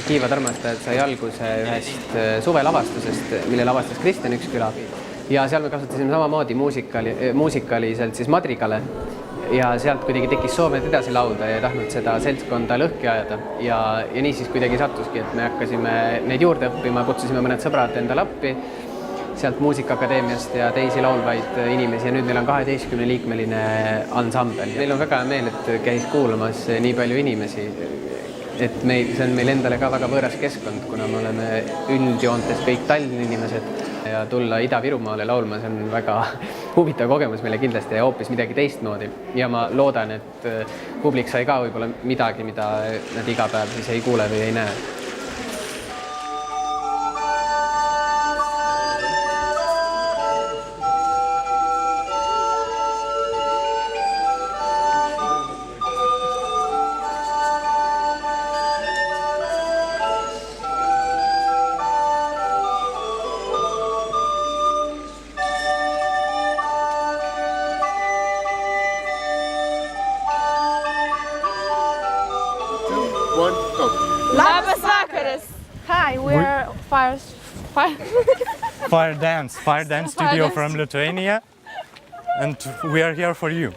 Kiivad armastajad sai alguse ühest suvelavastusest, mille lavastas Kristjan Üksküla. Ja seal me kasutasime samamoodi muusikaliselt siis Madrigale. Ja sealt kuidagi tekkis soov edasi laulda ja ei tahtnud seda seltskonda lõhki ajada. Ja nii siis kuidagi sattuski, et me hakkasime neid juurde õppima, kutsusime mõned sõbrad endale appi sealt Muusikaakadeemiast ja teisi laulvaid inimesi ja nüüd meil on 12-liikmeline ansambel. Meil on väga hea meel, et käis kuulamas nii palju inimesi, et see on meil endale ka väga võõras keskkond, kuna me oleme üldjoontes kõik Tallinna inimesed ja tulla Ida-Virumaale laulma, see on väga huvitav kogemus meile kindlasti ja hoopis midagi teistmoodi. Ja ma loodan, et publik sai ka võib-olla midagi, mida nad iga päev siis ei kuule või ei näe. One, go. Labas vakaras! Hi, we're Fire Dance Studio from Lithuania, and we are here for you.